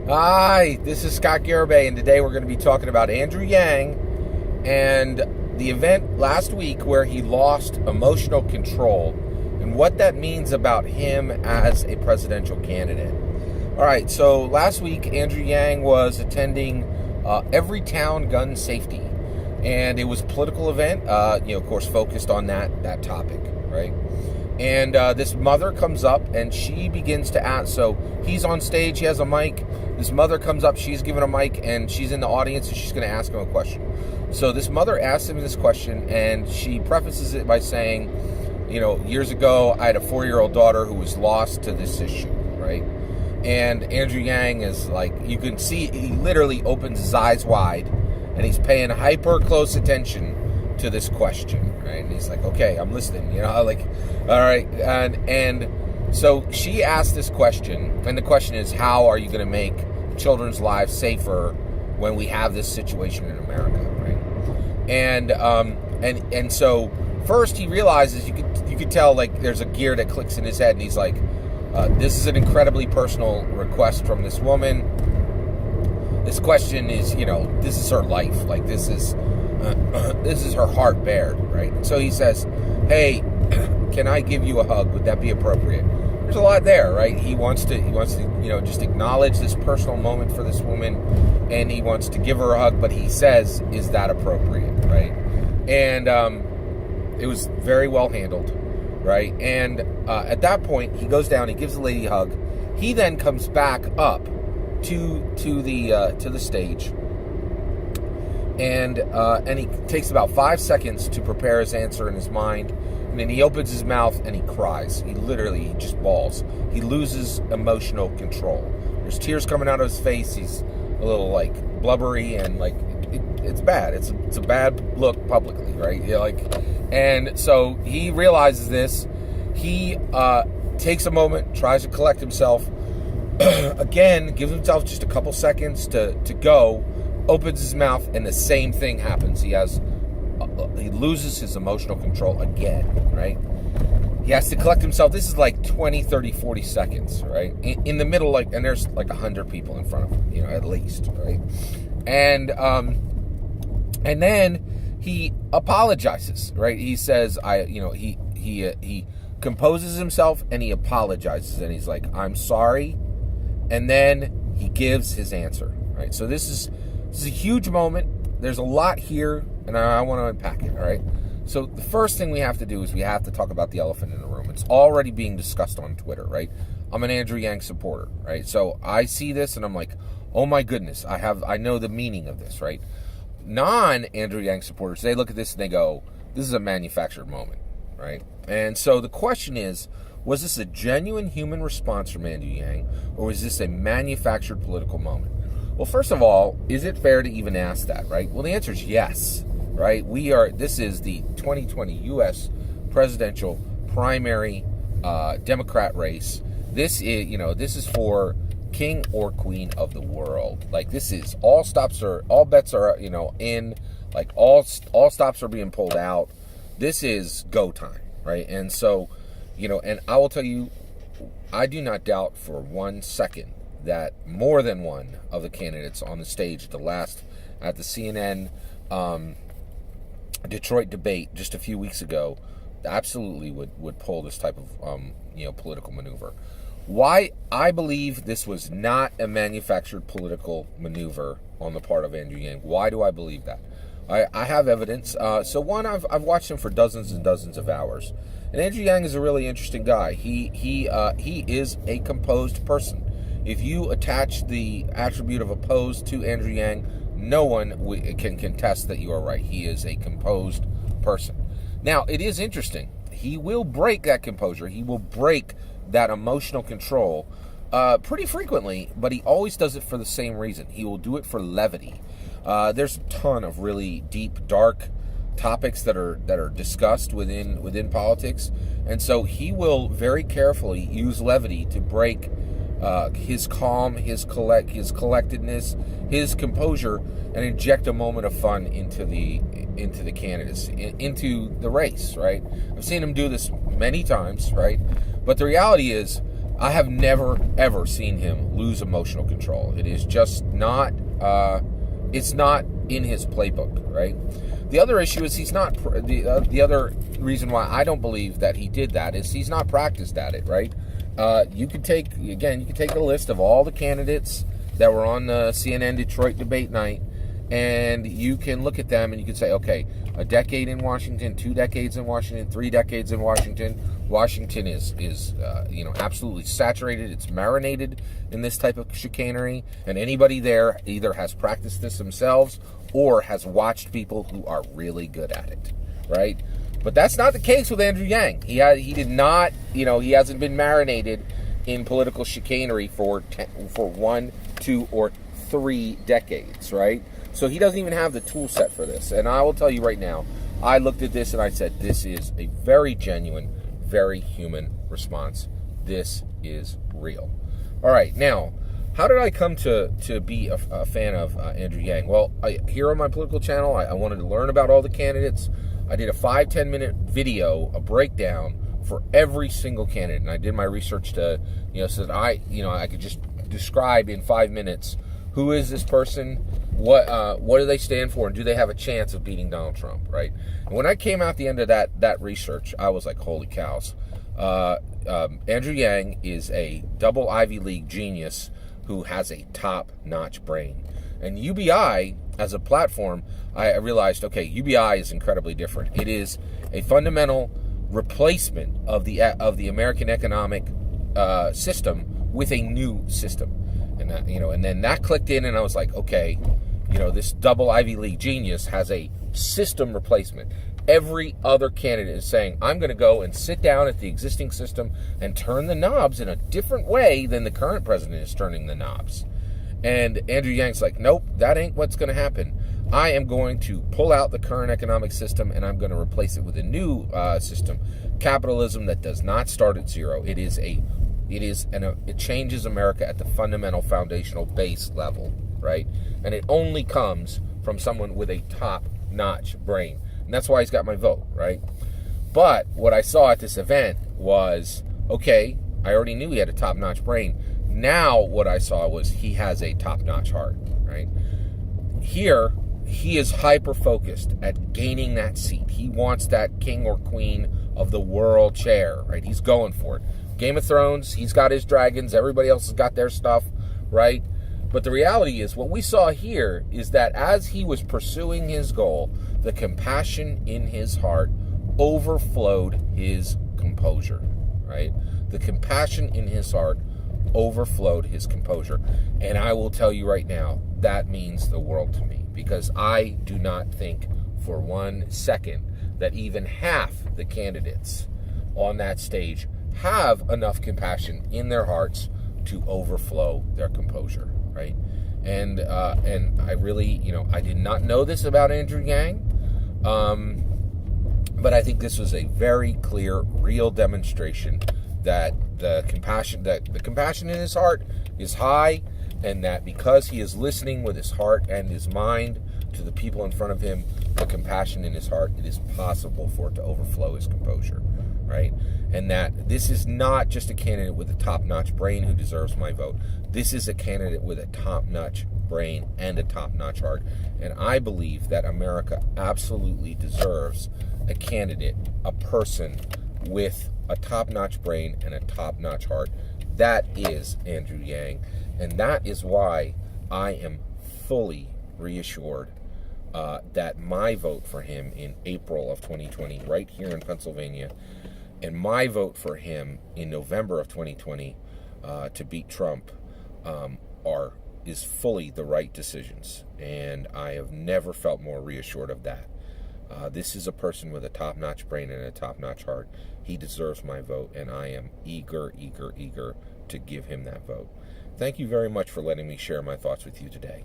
Hi, this is Scott Garibay, and today we're going to be talking about Andrew Yang and the event last week where he lost emotional control and what that means about him as a presidential candidate. All right, so last week Andrew Yang was attending Everytown Gun Safety, and it was a political event, of course, focused on that topic, right? And this mother comes up and she begins to ask. So he's on stage, he has a mic. This mother comes up, she's given a mic, and she's in the audience, and she's going to ask him a question. So this mother asks him this question, and she prefaces it by saying, years ago, I had a 4-year-old daughter who was lost to this issue, right? And Andrew Yang is like, you can see, he literally opens his eyes wide, and he's paying hyper close attention to this question, right? And he's like, okay, I'm listening, all right. And so she asked this question, and the question is, how are you going to make children's lives safer when we have this situation in America, right? And so first he realizes, you could tell, like, there's a gear that clicks in his head, and he's like, this is an incredibly personal request from this woman. This question is, this is her life, like this is her heart bared, right? So he says, hey, can I give you a hug? Would that be appropriate? There's a lot there, right? He wants to, just acknowledge this personal moment for this woman, and he wants to give her a hug, but he says, is that appropriate, right? And it was very well handled, right? And at that point, he goes down, he gives the lady a hug. He then comes back up to the stage, and he takes about 5 seconds to prepare his answer in his mind, and then he opens his mouth and he cries. He just bawls. He loses emotional control. There's tears coming out of his face. He's a little blubbery, and it's bad. It's a bad look publicly, right? And so he realizes this. He takes a moment, tries to collect himself. Again, gives himself just a couple seconds to go, opens his mouth, and the same thing happens. He loses his emotional control again, right? He has to collect himself. This is 20, 30, 40 seconds, right? In the middle, and there's 100 people in front of him, at least, right? And then he apologizes, right? He says, he composes himself and he apologizes, and he's like, I'm sorry. And then he gives his answer, right? So this is a huge moment. There's a lot here, and I want to unpack it, all right? So the first thing we have to do is we have to talk about the elephant in the room. It's already being discussed on Twitter, right? I'm an Andrew Yang supporter, right? So I see this, and I'm like, oh my goodness, I know the meaning of this, right? Non-Andrew Yang supporters, they look at this and they go, this is a manufactured moment, right? And so the question is, was this a genuine human response from Andrew Yang, or was this a manufactured political moment? Well, first of all, is it fair to even ask that, right? Well, the answer is yes, right? This is the 2020 U.S. presidential primary Democrat race. This is for king or queen of the world. This is all bets are, in, all stops are being pulled out. This is go time, right? And so, and I will tell you, I do not doubt for 1 second that more than one of the candidates on the stage at the CNN Detroit debate just a few weeks ago absolutely would pull this type of political maneuver. Why I believe this was not a manufactured political maneuver on the part of Andrew Yang. Why do I believe that? I have evidence. So one, I've watched him for dozens and dozens of hours, and Andrew Yang is a really interesting guy. He is a composed person. If you attach the attribute of opposed to Andrew Yang, no one can contest that you are right. He is a composed person. Now, it is interesting. He will break that composure. He will break that emotional control pretty frequently, but he always does it for the same reason. He will do it for levity. There's a ton of really deep, dark topics that are discussed within politics, and so he will very carefully use levity to break his calm, his collectedness, his composure, and inject a moment of fun into the candidates, into the race, right? I've seen him do this many times, right? But the reality is, I have never, ever seen him lose emotional control. It is just not, it's not in his playbook, right? The other issue is he's not, the other reason why I don't believe that he did that is he's not practiced at it, right? You could take a list of all the candidates that were on the CNN Detroit debate night, and you can look at them and you can say, okay, a decade in Washington, 2 decades in Washington, 3 decades in Washington. Washington is absolutely saturated. It's marinated in this type of chicanery, and anybody there either has practiced this themselves or has watched people who are really good at it, right? But that's not the case with Andrew Yang. He did not, he hasn't been marinated in political chicanery for 1, 2, or 3 decades, right? So he doesn't even have the tool set for this. And I will tell you right now, I looked at this and I said, this is a very genuine, very human response. This is real. All right, now, how did I come to be a fan of Andrew Yang? Well, here on my political channel, I wanted to learn about all the candidates. I did a 5-10 minute video, a breakdown for every single candidate, and I did my research to, so that I could just describe in 5 minutes who is this person, what do they stand for, and do they have a chance of beating Donald Trump, right? And when I came out the end of that research, I was like, holy cows. Andrew Yang is a double Ivy League genius who has a top-notch brain. And UBI, as a platform, I realized, okay, UBI is incredibly different. It is a fundamental replacement of the American economic system with a new system. And that, and then that clicked in, and I was like, okay, this double Ivy League genius has a system replacement. Every other candidate is saying, I'm going to go and sit down at the existing system and turn the knobs in a different way than the current president is turning the knobs. And Andrew Yang's like, nope, that ain't what's going to happen. I am going to pull out the current economic system and I'm going to replace it with a new system. Capitalism that does not start at zero. It changes America at the fundamental foundational base level, right? And it only comes from someone with a top-notch brain. And that's why he's got my vote, right? But what I saw at this event was, okay, I already knew he had a top-notch brain. Now what I saw was he has a top-notch heart, right? Here, he is hyper-focused at gaining that seat. He wants that king or queen of the world chair, right? He's going for it. Game of Thrones, he's got his dragons. Everybody else has got their stuff, right? But the reality is, what we saw here is that as he was pursuing his goal, the compassion in his heart overflowed his composure, right? The compassion in his heart overflowed his composure. And I will tell you right now, that means the world to me, because I do not think for 1 second that even half the candidates on that stage have enough compassion in their hearts to overflow their composure, right? And I really, I did not know this about Andrew Yang, but I think this was a very clear, real demonstration that the compassion in his heart is high, and that because he is listening with his heart and his mind to the people in front of him, the compassion in his heart, it is possible for it to overflow his composure, right? And that this is not just a candidate with a top-notch brain who deserves my vote. This is a candidate with a top-notch brain and a top-notch heart. And I believe that America absolutely deserves a candidate, a person with a top-notch brain and a top-notch heart. That is Andrew Yang. And that is why I am fully reassured that my vote for him in April of 2020, right here in Pennsylvania, and my vote for him in November of 2020 to beat Trump is fully the right decisions. And I have never felt more reassured of that. This is a person with a top-notch brain and a top-notch heart. He deserves my vote, and I am eager to give him that vote. Thank you very much for letting me share my thoughts with you today.